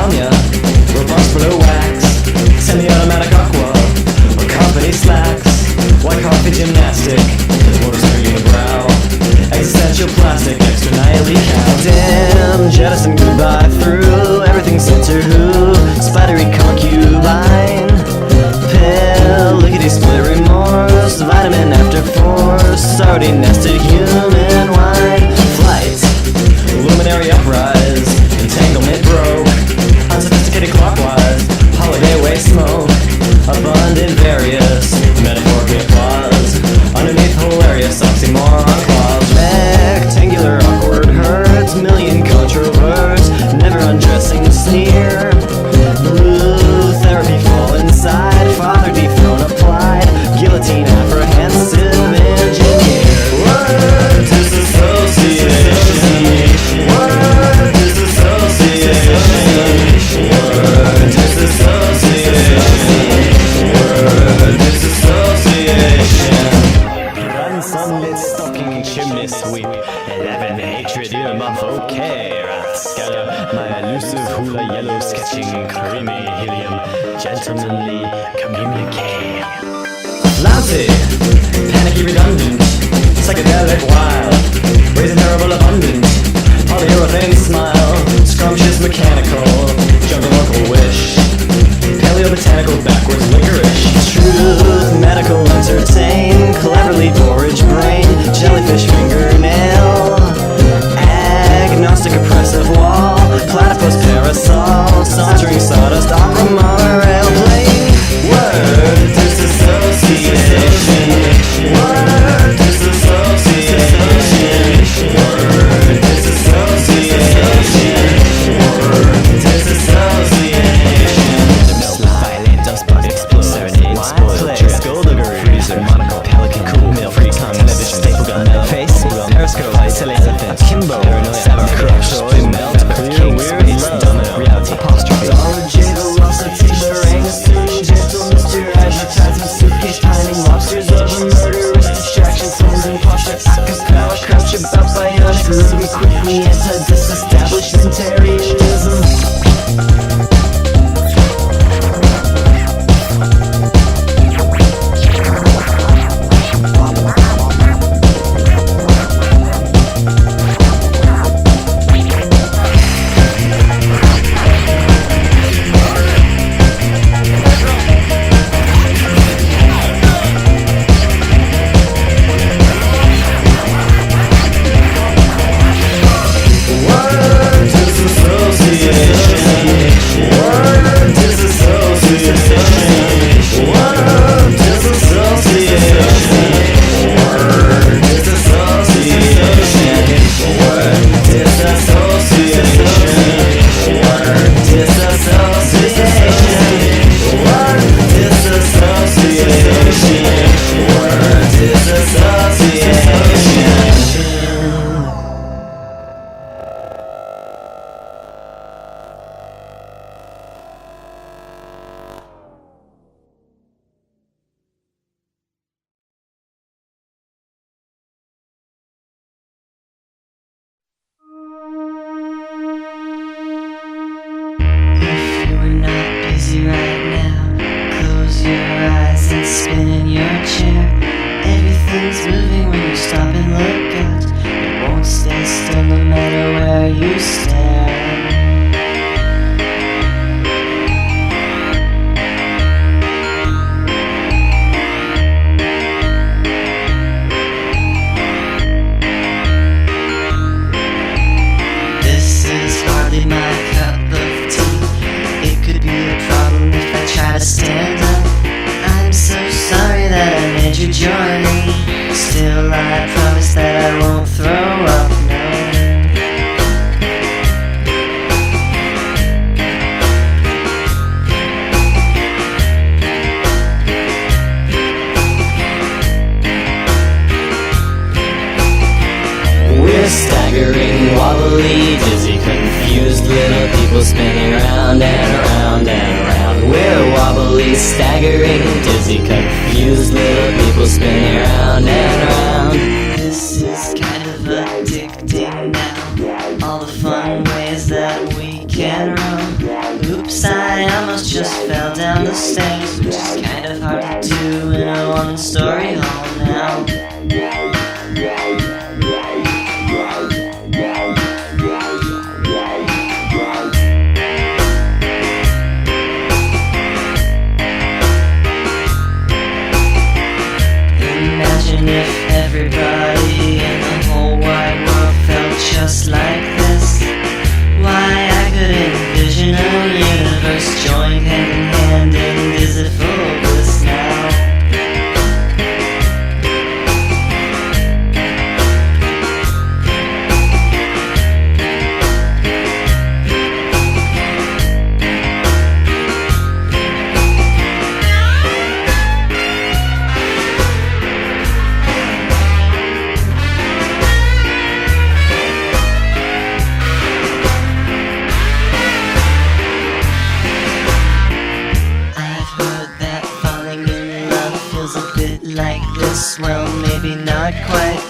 insomnia, robust blue wax, semi-automatic aqua, or company slacks, white coffee gymnastic, water spring brow, existential plastic, extra nihile cow. Damn, jettison goodbye through everything center who, spidery concubine, pill, lickety split remorse, vitamin after force, already nested human wine, flight, luminary uprise, entanglement broke, unsophisticated clockwise, holiday waste smoke, abundant various, metaphorically applause, underneath hilarious oxymoron clause, rectangular awkward hurts, million controverts, never undressing sneer, blue therapy fall inside, father dethrone applied, guillotine apprehensive engineer. Word disassociation. Word disassociation. Word disassociation. Word disassociation. Run sunlit stocking chimney sweep, 11 hatred earmuff, okay. Scatter my elusive hula yellow sketching creamy helium, gentlemanly communique. Lousy, panicky redundant, psychedelic wild, raising terrible abundant, polyurethane smile, scrumptious mechanical, jungle local wish, paleo-botanical backwards licorice, truth, medical entertain, cleverly porridge brain, jellyfish fingernail, agnostic oppressive wall, platypus parasol, sauntering sawdust opera monorail plane. Word disassociation. Word disassociation. Word disassociation. Word disassociation. Violent dust bug explode, serenade, spoiled, skullduggery, freezer, monocle, pelican, cool meal, free time, television, staple gun, face, periscope, teleelephant, kimbo, seven crush, soy melt, clear, weird, domino, reality, apostrophe, origin, velocity, meringue, student, gentle, Mr. Advertising, suitcase, pining, lobsters of a murderous distraction, tones and posture, acapella, crouch about bionic, living quickly, anti-disestablishmentarianism. Staggering, wobbly, dizzy, confused little people spinning round and around and around. We're wobbly, staggering, dizzy, confused little people spinning round and around. This is kind of addicting now, all the fun ways that we can roam.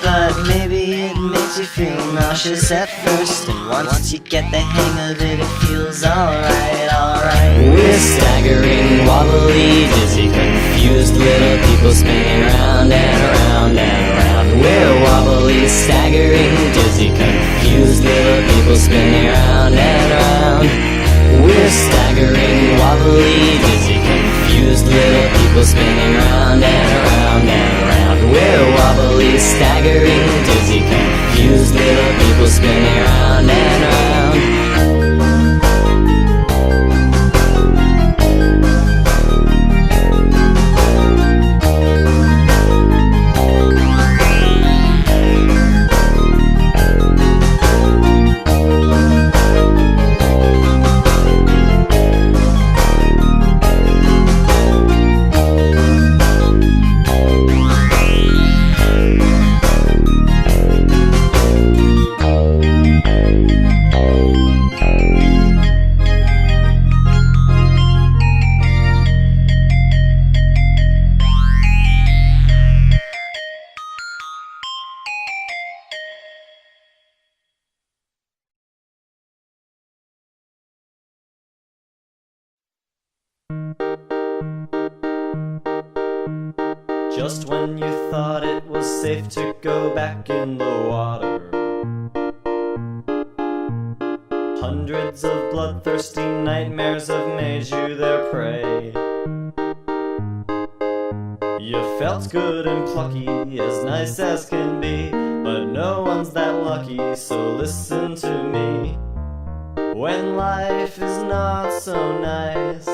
but maybe it makes you feel nauseous at first, and once you get the hang of it, it feels alright, alright. We're staggering, wobbly, dizzy, confused little people spinning round and around and around. We're wobbly, staggering, dizzy, confused little people spinning round and around. We're staggering, wobbly, dizzy, confused little people spinning round and around and around. We're wobbly, staggering, dizzy, confused little people spinning round and around. Just when you thought it was safe to go back in the water, hundreds of bloodthirsty nightmares have made you their prey. You felt good and plucky, as nice as can be, but no one's that lucky, so listen to me. When life is not so nice,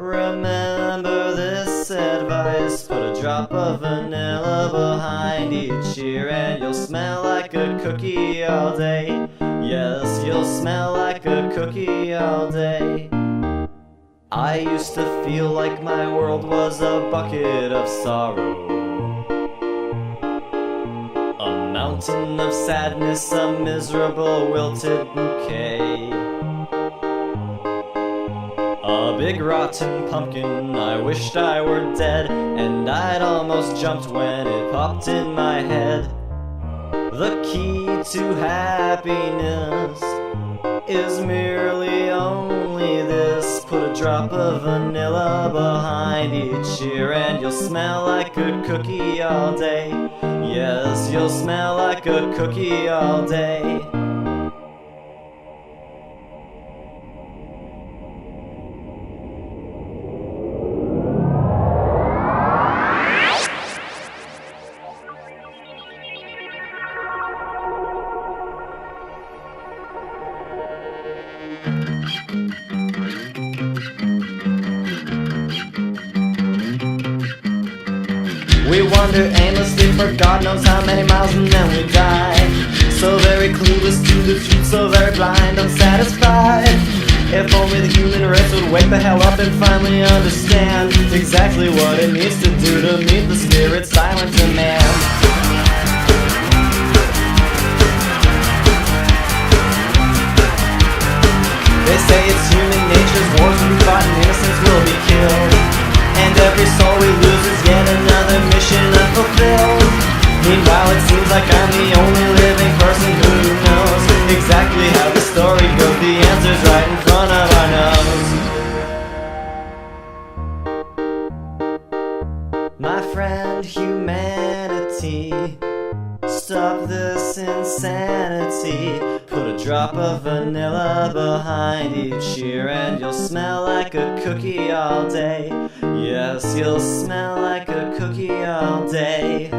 remember this advice. Put a drop of vanilla behind each ear and you'll smell like a cookie all day. Yes, you'll smell like a cookie all day. I used to feel like my world was a bucket of sorrow, a mountain of sadness, a miserable wilted bouquet, a big rotten pumpkin. I wished I were dead, and I'd almost jumped when it popped in my head. The key to happiness is merely only this. Put a drop of vanilla behind each ear and you'll smell like a cookie all day. Yes, you'll smell like a cookie all day. We wander aimlessly for God knows how many miles and then we die. So very clueless to the truth, so very blind, unsatisfied. If only the human race would wake the hell up and finally understand exactly what it needs to do to meet the spirit silent demand. They say it's human nature's wars will be fought and innocence will be killed, and every soul we lose is yet another mission unfulfilled. Meanwhile it seems like I'm the only living person who knows exactly how the story goes. The answer's right in front of our nose. My friend humanity, stop this insanity. Put a drop of vanilla behind each ear and you'll smell like a cookie all day. Yes, you'll smell like a cookie all day.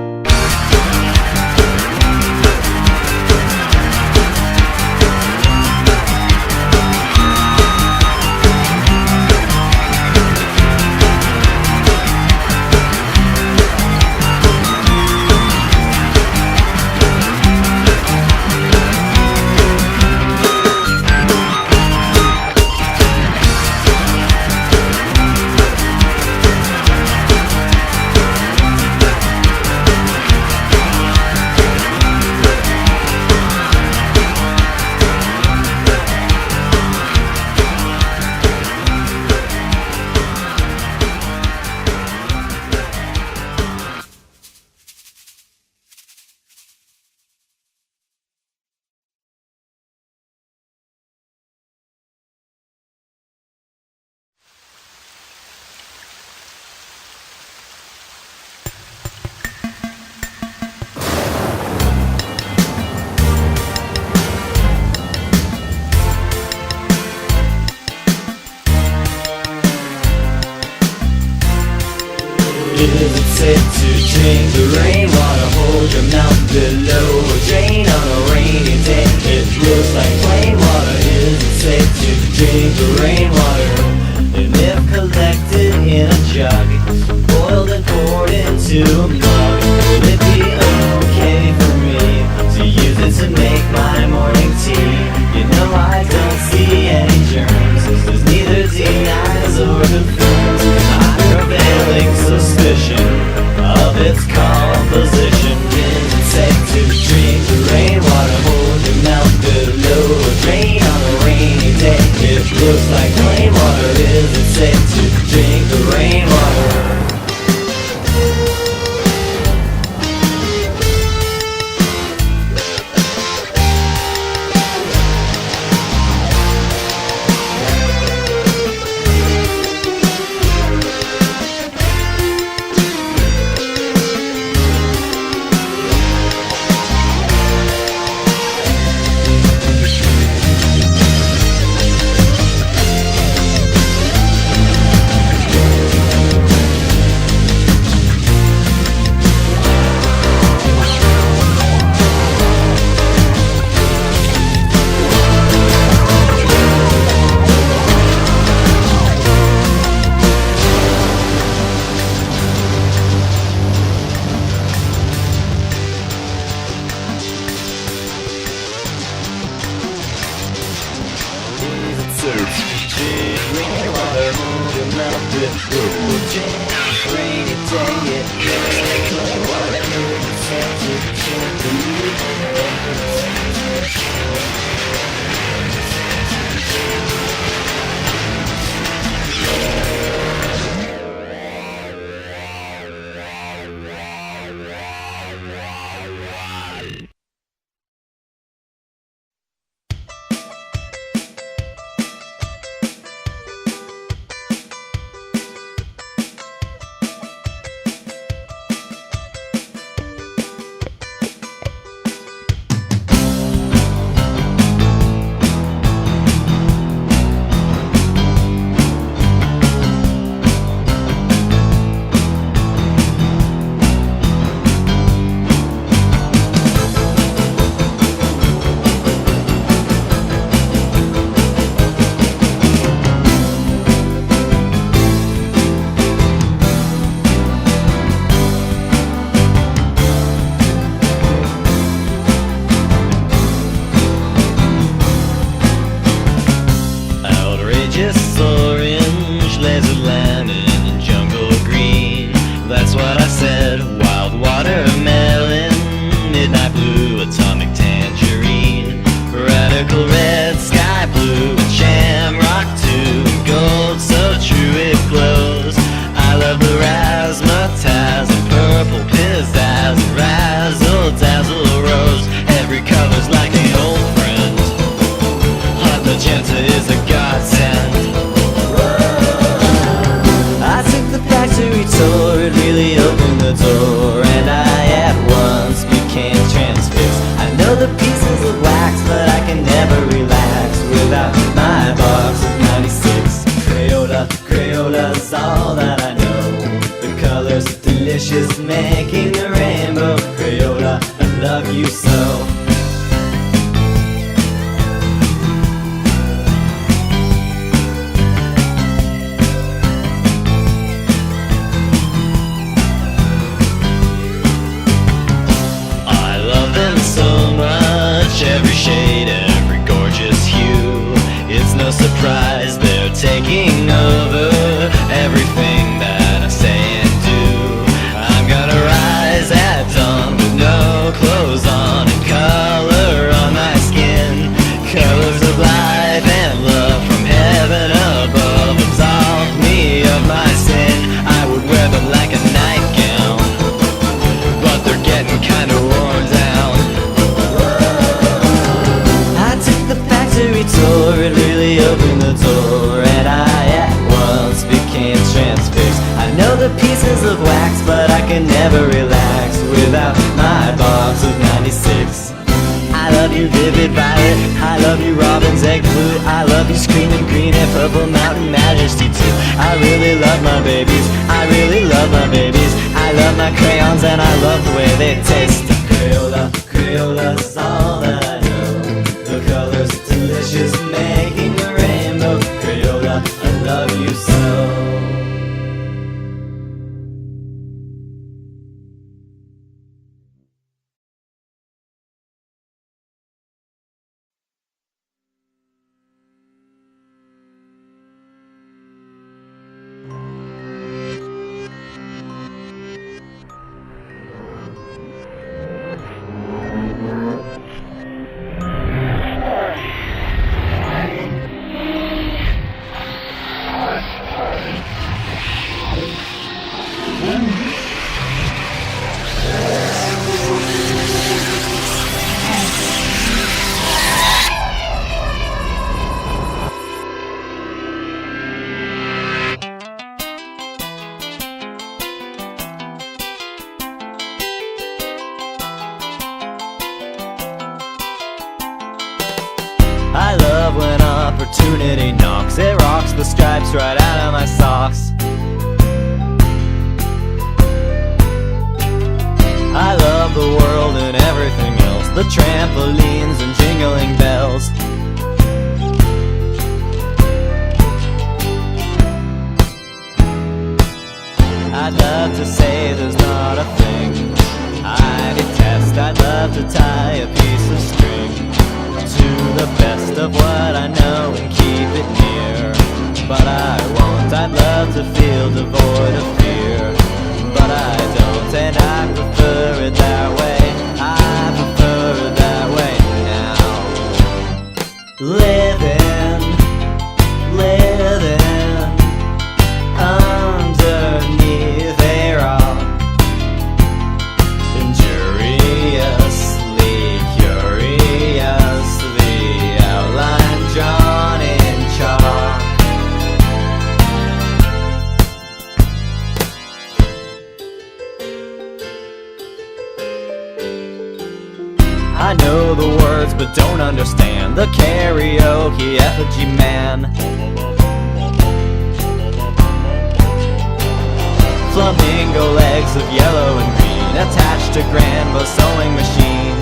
safe to drink the rainwater? Hold your mouth below, drain on a rainy day. It looks like plain water. Is it safe to drink the rainwater? And if collected in a jug, boiled and poured into a mug, will it be okay for me to use it to make my morning tea? You know I don't see any germs, there's neither denies or confirms my prevailing suspicion of its composition. Is it safe to drink the rainwater? Hold your mouth below, rain on a rainy day. It looks like plain water. Is it safe to drink the rainwater? Vivid violet, I love you Robin's egg flute, I love you screaming green and purple mountain majesty too. I really love my babies, I really love my babies. I love my crayons and I love the way they taste. Crayola, Crayola's all that I know. The colors delicious, making a rainbow. Crayola, I love you so. I love when opportunity knocks. It rocks the stripes right out of my socks. I love the world and everything else, the trampolines and jingling bells. I'd love to say there's not a thing I detest. I'd love to tie a piece of string to the best of what I know and keep it near, but I won't. I'd love to feel devoid of fear, but I don't, and I prefer it that way. I prefer it that way now. Living underneath a rock, injuriously curious, the outline drawn in chalk. I know the words but don't understand the karaoke effigy man. Flamingo legs of yellow and green attached to grandma's sewing machine.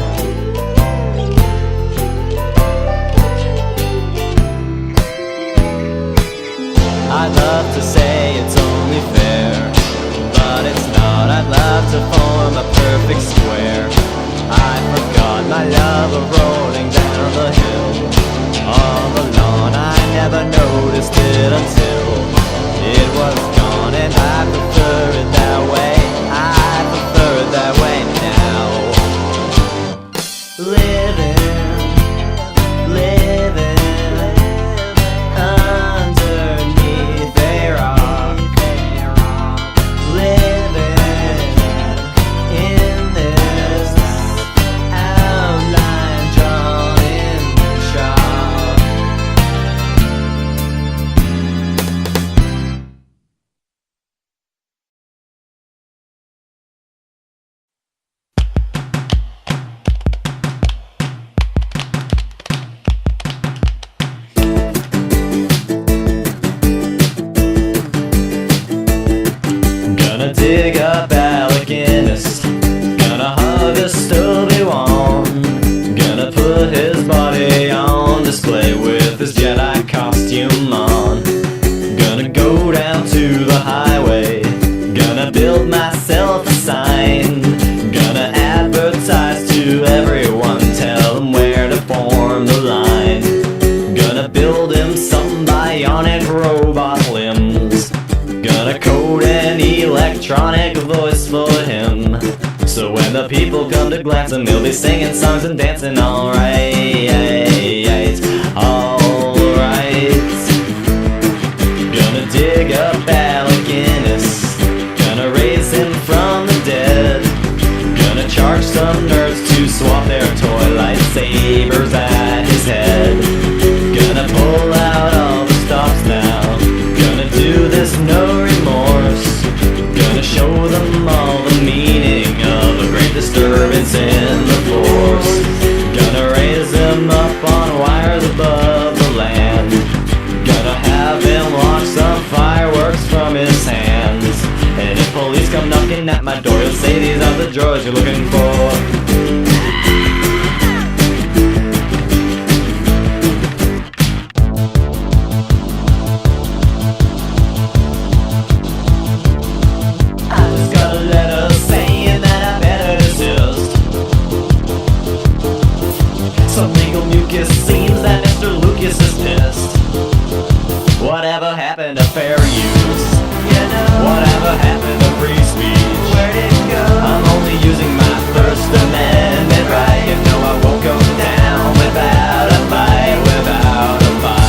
I'd love to say it's only fair, but it's not. I'd love to form a perfect square. I forgot my love of rolling down the hill on the lawn. I never noticed it until it was gone, and I prefer it that way. I prefer it that way now. Living underneath a rock, living in this outline drawn in chalk. Gonna dig up Alec Guinness, gonna harvest Obi-Wan, gonna put his body on display with his Jedi costume on. Gonna go down to the highway, gonna build myself a sign, gonna advertise to everyone, tell them where to form the line. Gonna build him some bionic robot limbs, gonna code an electronic voice for him, so when the people come to glance him, he'll be singing songs and dancing alright, alright. Gonna dig up Alec Guinness, gonna raise him from the dead, gonna charge some nerds to swap their toy lightsabers at his head. Gonna pull out all the stops now, gonna do this no remorse, gonna show them all the meaning of a great disturbance in the force. Gonna drawers you're looking for. Whatever happened to fair use? Whatever happened to free speech? Where'd it go? I'm only using my First Amendment right. You know I won't go down without a fight, without a fight.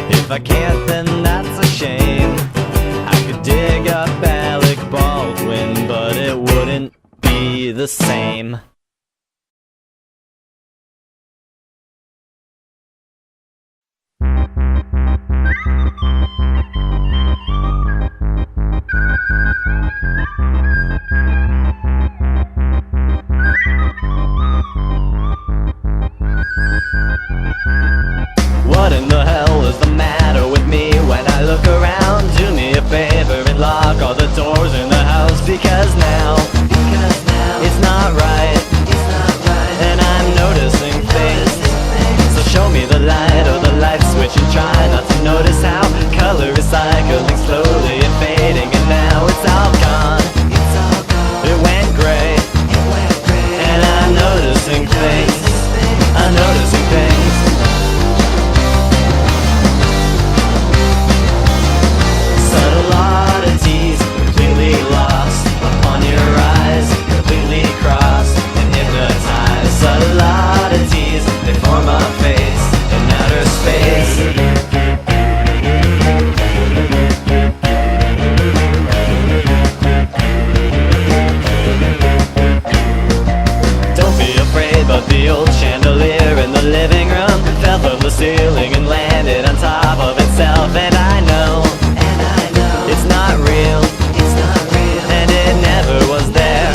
If I can't, then that's a shame. I could dig up Alec Baldwin, but it wouldn't be the same. What in the hell is the matter with me when I look around? Do me a favor and lock all the doors in the house, because now it's not right, and I'm noticing things. So show me the light or the light switch and try not to notice how color is cycling slowly and fading, and now it's all gone. It went gray, and I'm noticing things. I'm noticing things. Subtle oddities, completely lost upon your eyes, completely crossed and hypnotized. Subtle oddities, they form a face in outer space. Don't be afraid, but the old chandelier in the living room fell from the ceiling and landed on top of itself. And I know it's not real, and it never was there.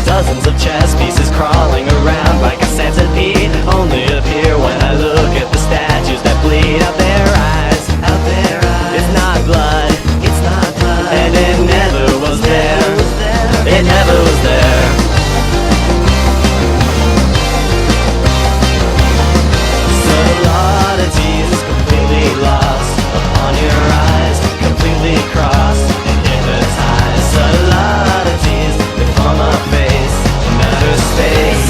Dozens of chess pieces crawling around like a centipede only appear when I look at the statues that bleed out their eyes. It's not blood, and it never was there. It never was there. Subtle oddities, completely lost upon your eyes, completely crossed and hypnotized. Subtle oddities, they form a face in outer space.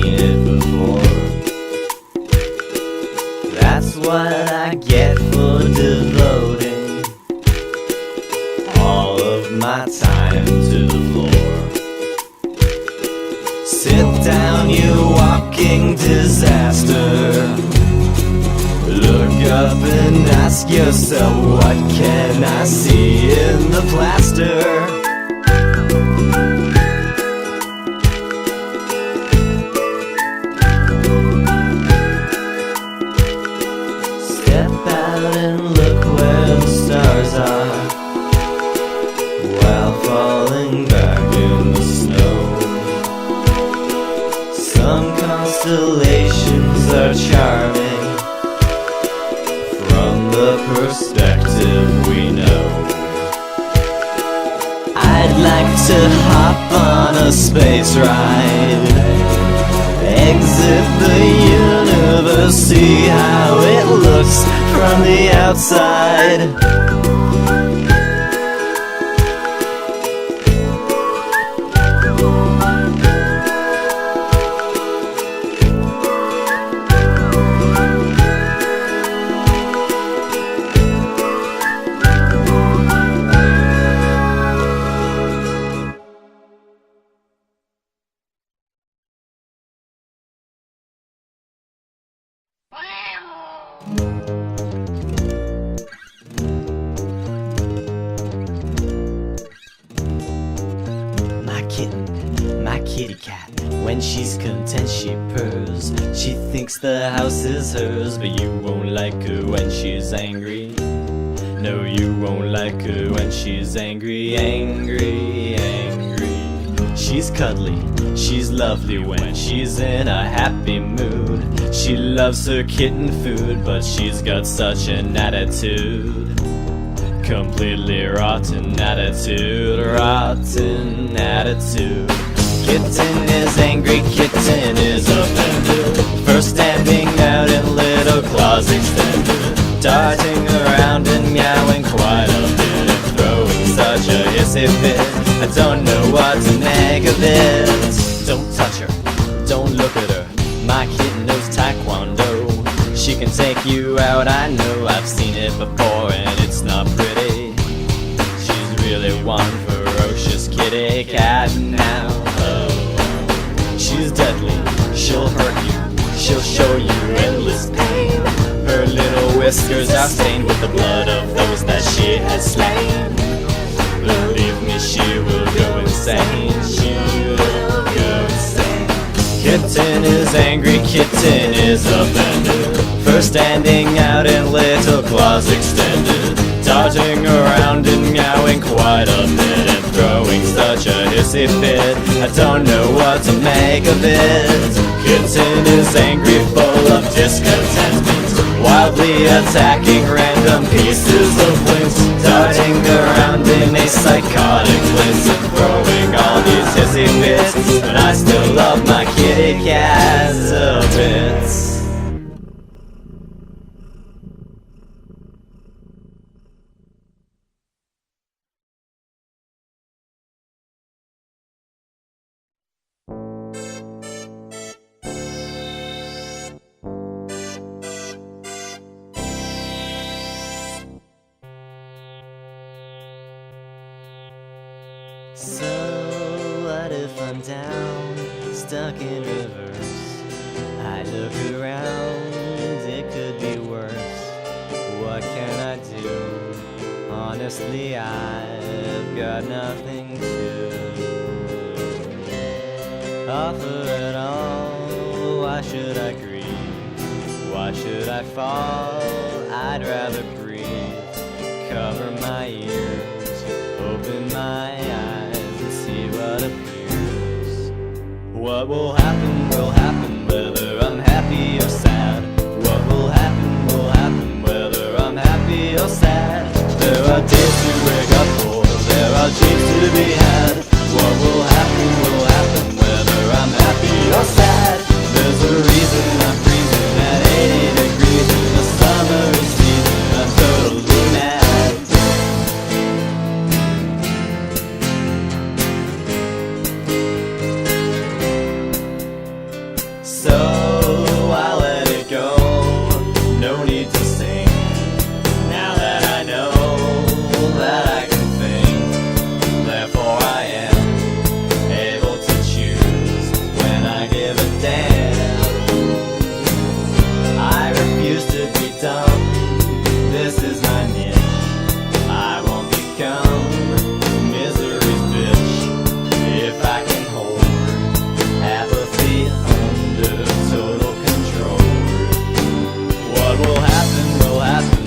seen it before. That's what I get for devoting all of my time to the floor. Sit down, you walking disaster. Look up and ask yourself, what can I see in the plaster? Step out and look where the stars are, while falling back in the snow. Some constellations are charming from the perspective we know. I'd like to hop on a space ride, exit the universe, see how it looks from the outside. My kitty cat, when she's content she purrs. She thinks the house is hers, but you won't like her when she's angry. No, you won't like her when she's angry, angry, angry. She's cuddly, she's lovely when she's in a happy mood. She loves her kitten food, but she's got such an attitude. Completely rotten attitude, rotten attitude. Kitten is angry, kitten is offended. First standing out in little claws extended, darting around and meowing quite a bit, and throwing such a hissy fit. I don't know what to make of it. Don't touch her, don't look at her. My kitten knows taekwondo. She can take you out, I know, I've seen it before, and it's not pretty. She's really one ferocious kitty cat now. Oh, she's deadly, she'll hurt you, she'll show you endless pain. Her little whiskers are stained with the blood of those that she has slain. Believe me, she will go insane, she will go insane. Kitten is angry, kitten is offended. First standing out in little claws extended, darting around and meowing quite a bit, and throwing such a hissy fit. I don't know what to make of it. Kitten is angry, full of discontentment, wildly attacking random pieces of lint, darting around in a psychotic blitz, and throwing all these hissy fits. But I still love my kitty cat a bit. So what if I'm down, stuck in reverse? I look around, it could be worse. What can I do? Honestly, I've got nothing to offer at all. Why should I grieve? Why should I fall? I'd rather breathe. Cover my ears, open my eyes, and see what appears. What will happen, whether I'm happy or sad. What will happen, whether I'm happy or sad. There are days to wake up for, there are dreams to be had. What will happen, whether I'm happy or sad. There's a reason I'm freezing at 80 degrees in the summer season. I'm totally mad. so I let it go. No need to sing, now that I know that I can think. Therefore I am able to choose when I give a damn. I refuse to be dumb, this is my niche. I won't become misery's bitch if I can hold apathy under total control. What will happen,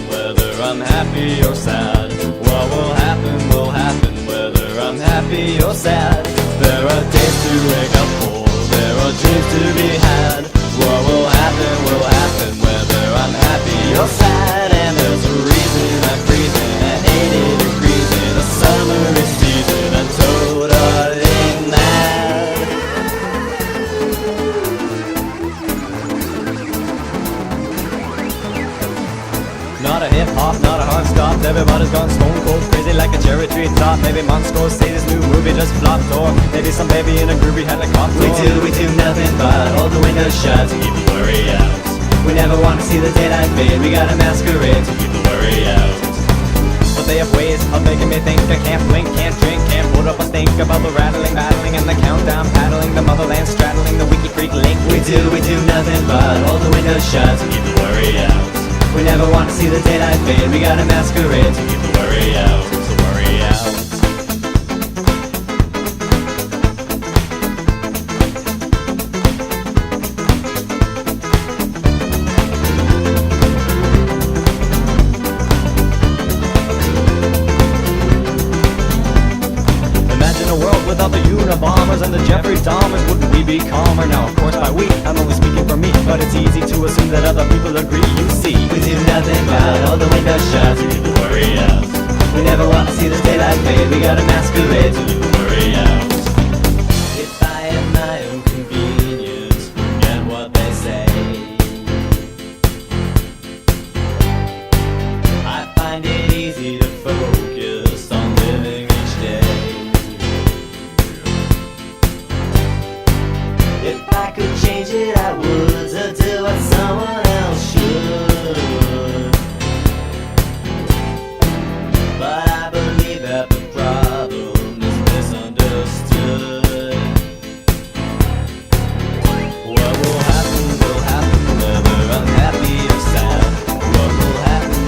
whether I'm happy or sad. What will happen, whether I'm happy or sad. There are days to wake up for, there are dreams to be had. What will happen, whether I'm happy or sad. And there's a reason I'm freezing at 80 degrees in a summer season. I'm totally mad. Not a hip-hop, not a hard stop. Everybody's gone stone cold crazy like a cherry tree top. Maybe Monstro say this new movie just flopped. Or maybe some baby in a groovy helicopter. We do nothing but hold the windows shut to keep the worry out. We never want to see the daylight fade. We gotta masquerade to keep the worry out. But they have ways of making me think. I can't blink, can't drink, can't put up a stink about the rattling, battling, and the countdown paddling, the motherland straddling, the Wiki Creek link. We do nothing but hold the windows shut to keep the worry out. We never want to see the daylight fade. We gotta masquerade to keep the worry out, to worry out. Imagine a world without the Unabombers and the Jeffrey Dahmers. Wouldn't we be calmer? Now, of course, by we, I'm only speaking for me, but it's easy to assume that other people agree. You see, we do nothing but hold the windows shut to keep the worry out. We never want to see the daylight fade. We gotta masquerade to keep the worry out. If I had my own convenience, forget what they say. I find it easy to focus on living each day. If I could change it, I would, to do what someone else should. But I believe that the problem is misunderstood. What will happen, whether I'm happy or sad. What will happen,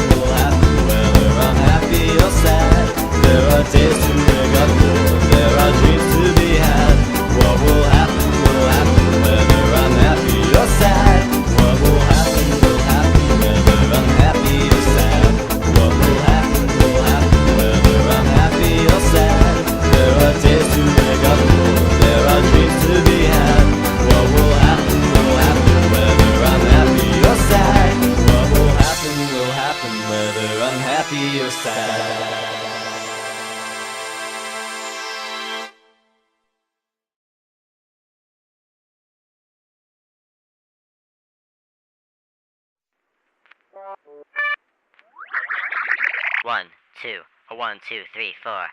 whether I'm happy or sad. There are days to wake up for, there are dreams to be had. What will happen, whether I'm happy or sad. What will happen, whether I'm happy or sad. What will happen, whether I'm happy or sad. There are days to wake up for, there are dreams to be had. What will happen, whether I'm happy or sad. What will happen, whether I'm happy or sad. One, two, a 1, 2, 3, 4.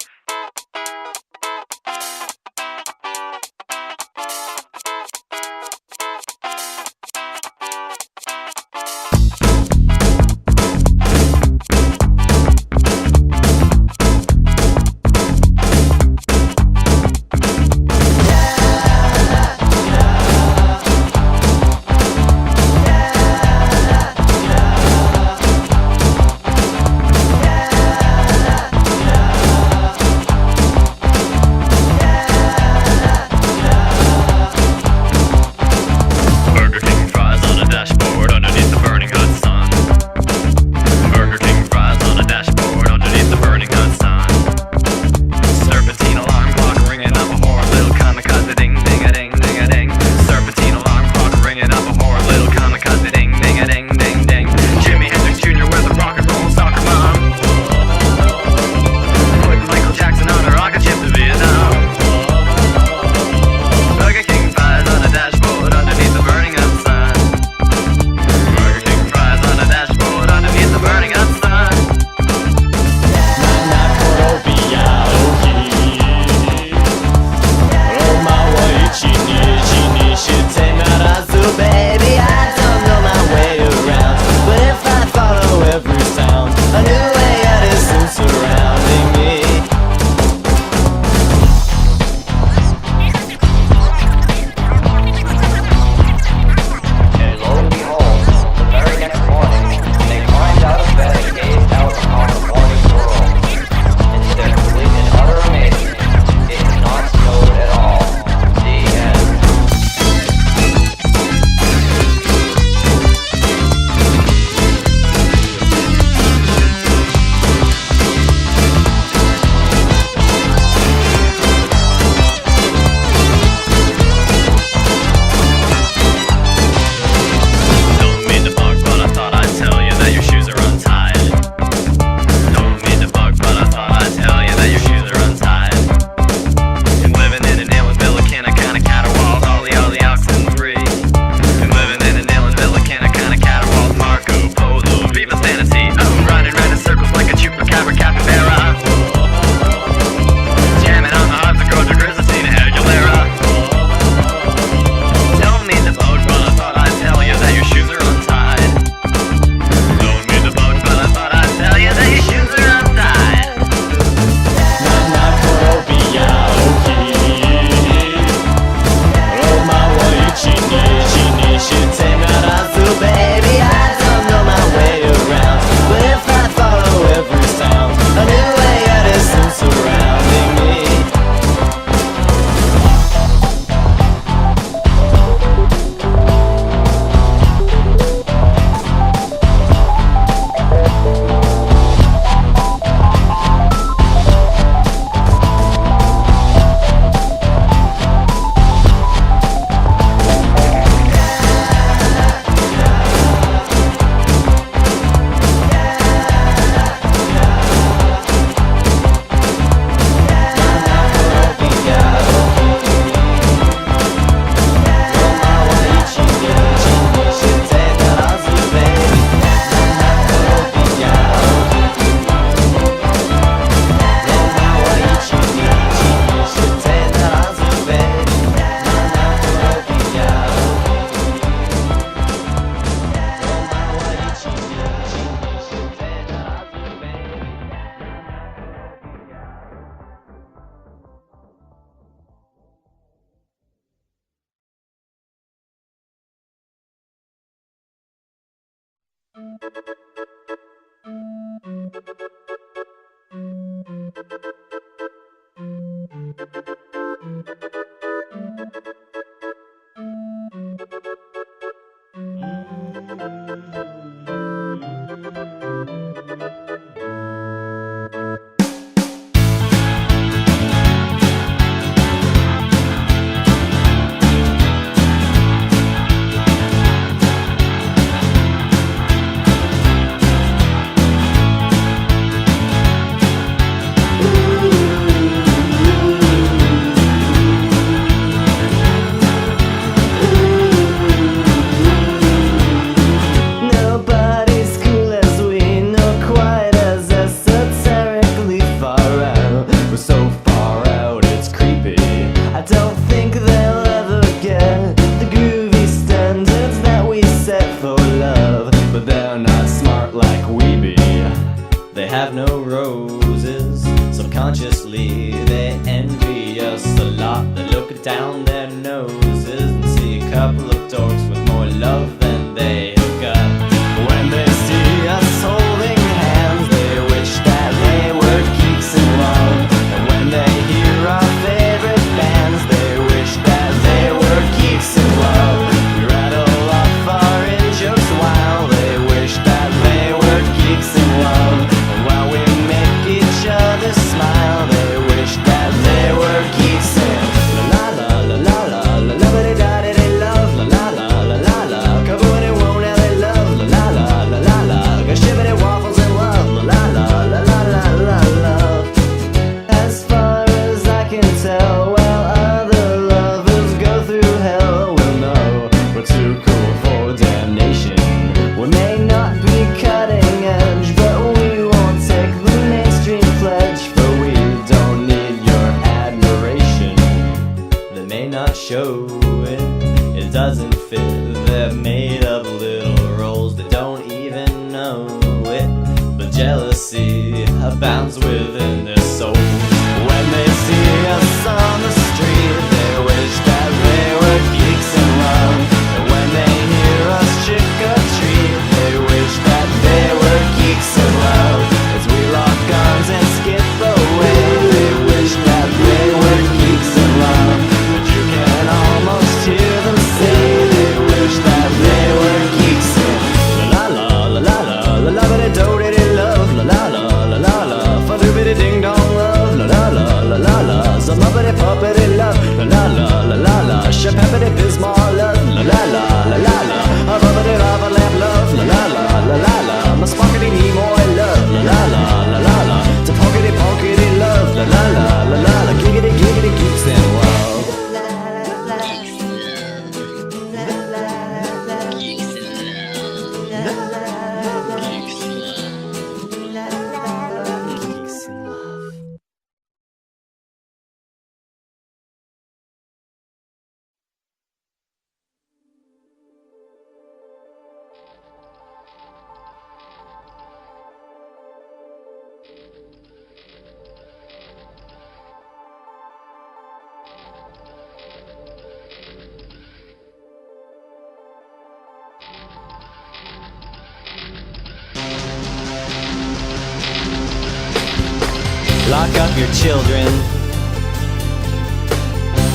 Lock up your children.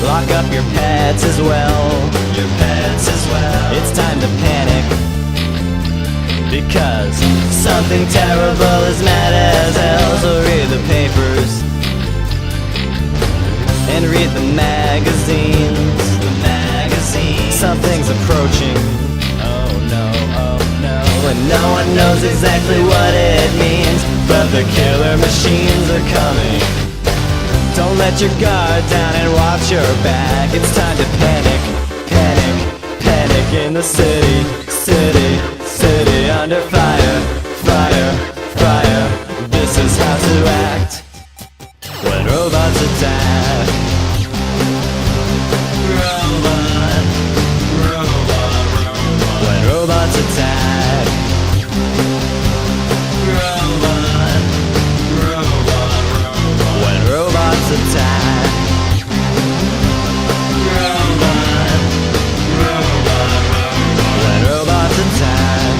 Lock up your pets as well. Your pets as well. It's time to panic, because something terrible is mad as hell. So read the papers and read the magazines. The magazines. Something's approaching. Oh no, oh no. And no one knows exactly what it means, but the killer machines are coming. Don't let your guard down and watch your back. It's time to panic, panic, panic in the city, city, city under fire, fire, fire. This is how to act when robots attack. Robot, robot, robot. When robots attack. Robot, robot, robot. When robots attack. Robot, robot, robot. When robots attack.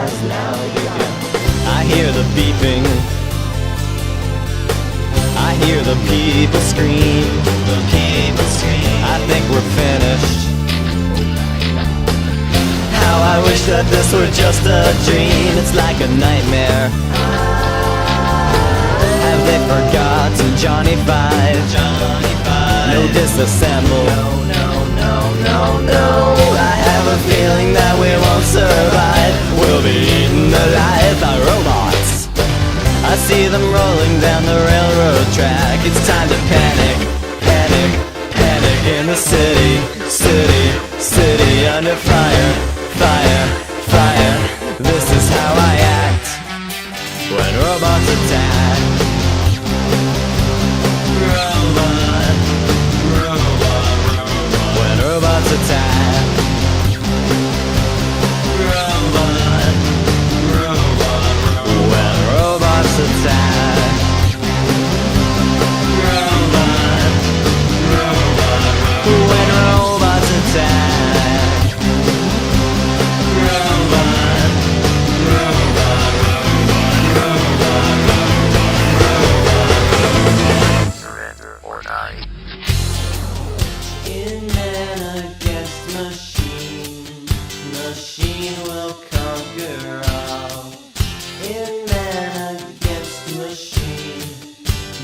I hear the beeping, I hear the people scream, I think we're finished. How I wish that this were just a dream. It's like a nightmare. Have they forgotten Johnny Five? No disassemble. No, I have a feeling that we won't survive. We'll be eaten alive by robots. I see them rolling down the railroad track. It's time to panic, panic, panic in the city, city, city under fire, fire, fire. This is how I act when robots attack. Robot, robot, robot. When robots attack. Robot, robot, robot. When robots attack. Robot, robot, robot. When robots attack. Robot, robot, robot, robot. Surrender or die. In man against machine, machine will conquer all. In man against machine,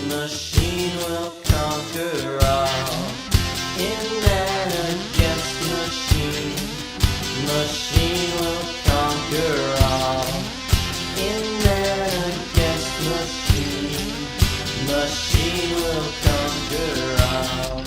machine will conquer all. In man against machine, machine will conquer all. In man against machine, machine will conquer all.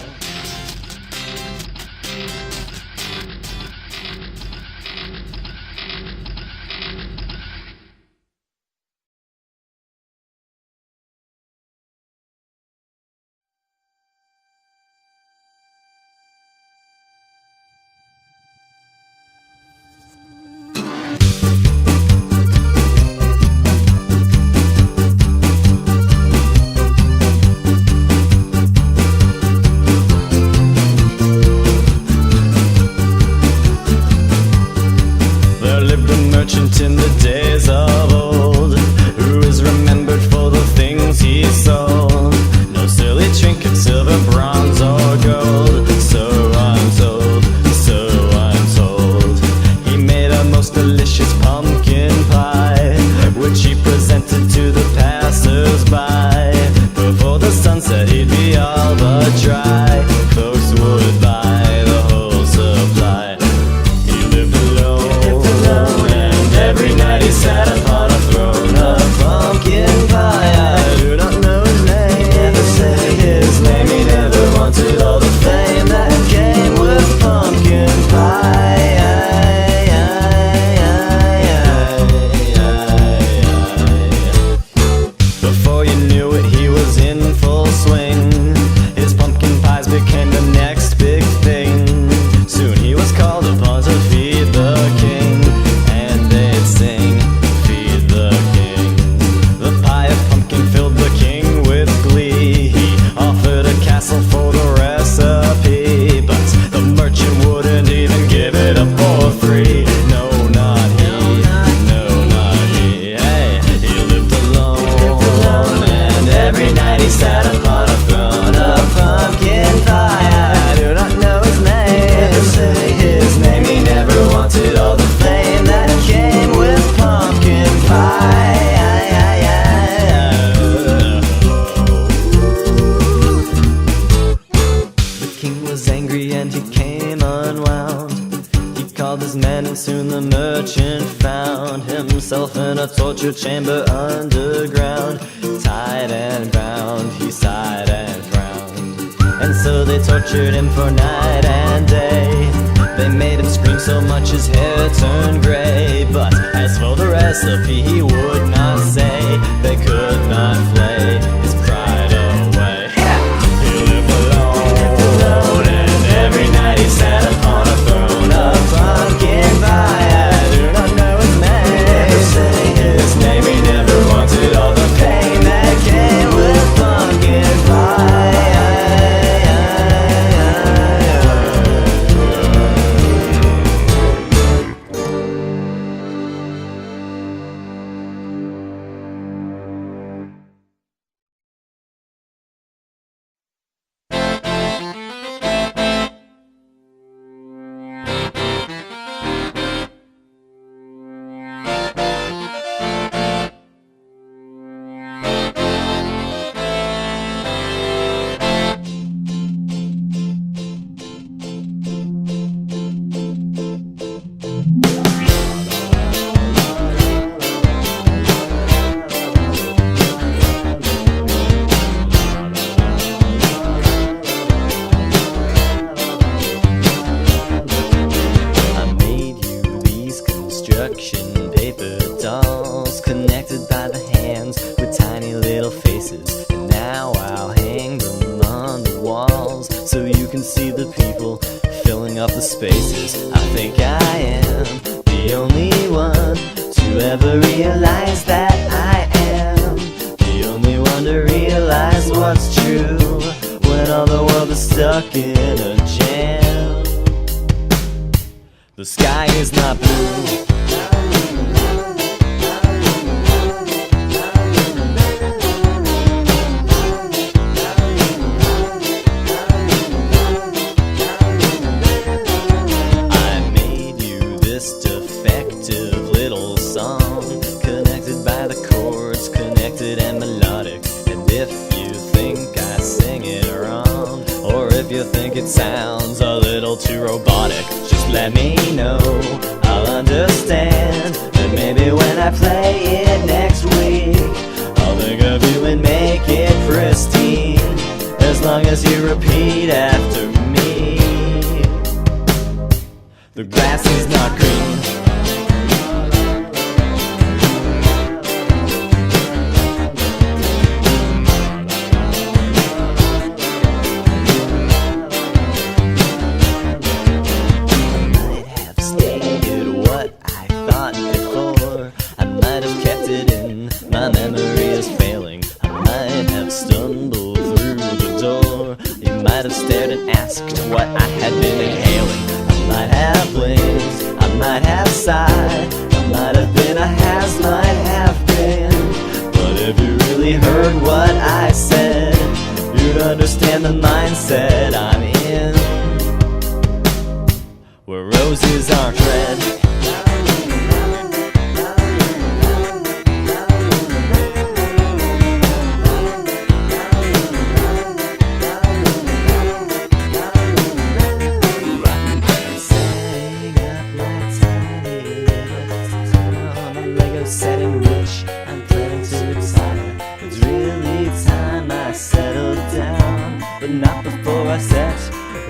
There lived a merchant in the days of old, who is remembered for the things he sold. No silly trinkets, silver, bronze, or gold. So I'm told, so I'm told. He made a most delicious pumpkin pie, which he presented to the passers-by. Before the sun set, he'd be all but dry. Folks would buy the whole supply. He lived alone, and every night he sat upon a throne of pumpkin pie. I do not know his name, never say his name. He never wanted all the fame that came with pumpkin pie. Before you knew it, he was in full swing. His pumpkin pies became the next big thing. Soon he was called upon to feed the king, and they'd sing, feed the king. The pie of pumpkin filled the king with glee. He offered a castle for the recipe, but the merchant wouldn't even give it up for free. No, not he, no, not he. Hey, he lived alone, and every night he sat upon a throne of pumpkin pie. I do not know his name, never say his name. He never wanted all the fame that came with pumpkin pie. The king was angry and he came unwound. He called his men and soon the merchant found himself in a torture chamber underground. Tied and bound, he sighed and frowned. And so they tortured him for night and day. They made him scream so much his hair turned gray. But as for the recipe, he would not say. They could not flay his pride away. He lived alone, and every night he sat upon a throne of pumpkin pie. I do not know his name, never say his name. He never wanted all the pain that came with pumpkin pie. people filling up the spaces. I think I am the only one to ever realize that I am the only one to realize what's true when all the world is stuck in a jam. The sky is not blue. It sounds a little too robotic. Just let me know, I'll understand. And maybe when I play it next week, I'll think of you and make it pristine. As long as you repeat after me. The grass is not green. What I had been inhaling. I might have blinked, I might have sighed, I might have been a has, might have been. But if you really heard what I said, you'd understand the mindset I'm in, where roses aren't red.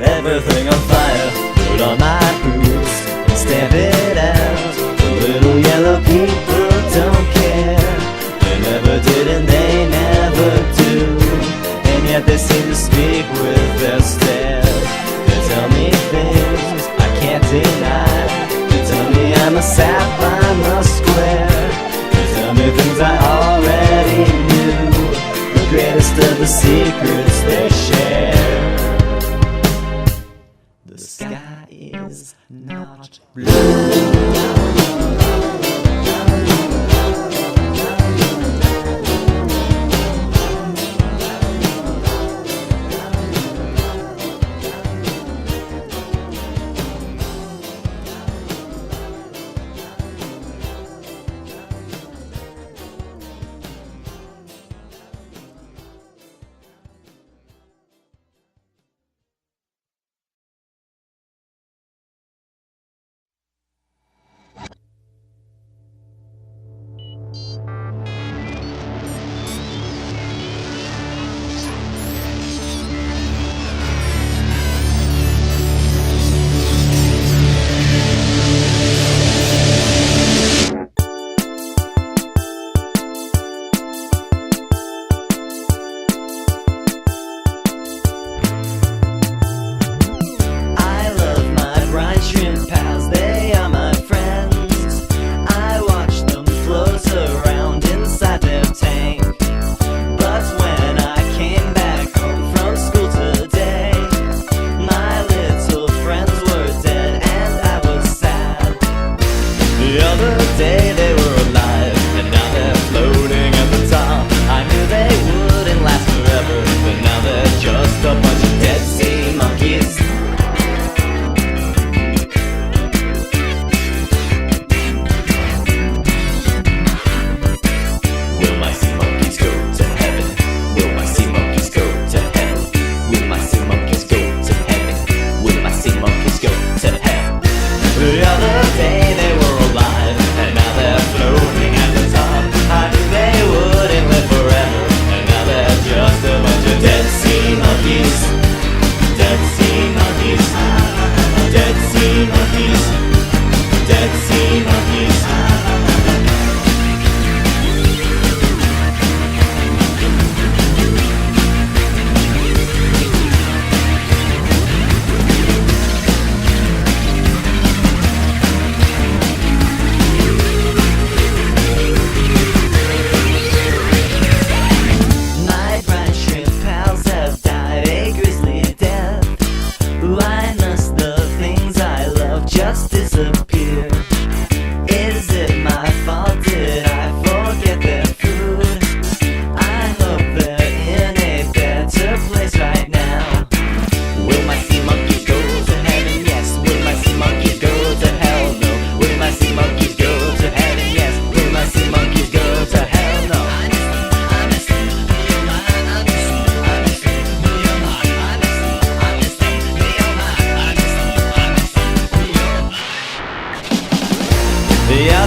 Everything on fire, put on my boots and stamp it out. The little yellow people don't care. They never did and they never do. And yet they seem to speak with their stare. They tell me things I can't deny. They tell me I'm a sap, I'm a square. They tell me things I already knew. The greatest of the secrets they share. The sky is not blue.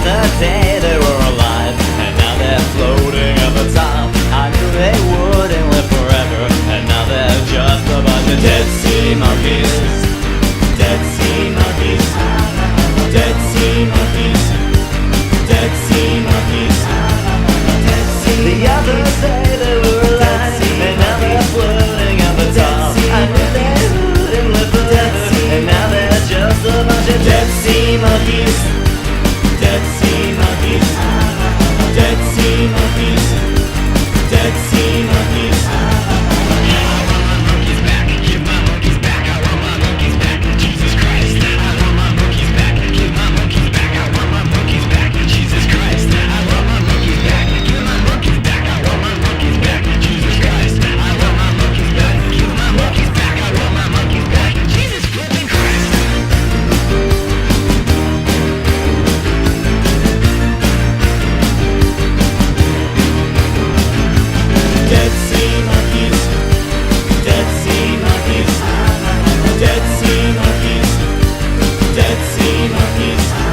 other day they were alive, and now they're floating up atop. I knew they wouldn't live forever, and now they're just a bunch of dead sea monkeys. Dead sea monkeys. Dead sea monkeys. Dead sea monkeys. The other day they were alive, and now they're floating up atop. I knew they wouldn't live forever, and now they're just a bunch of dead sea monkeys. Dead sea monkeys. Dead sea monkeys. Dead sea monkeys. Dead sea monkeys. Dead sea monkeys.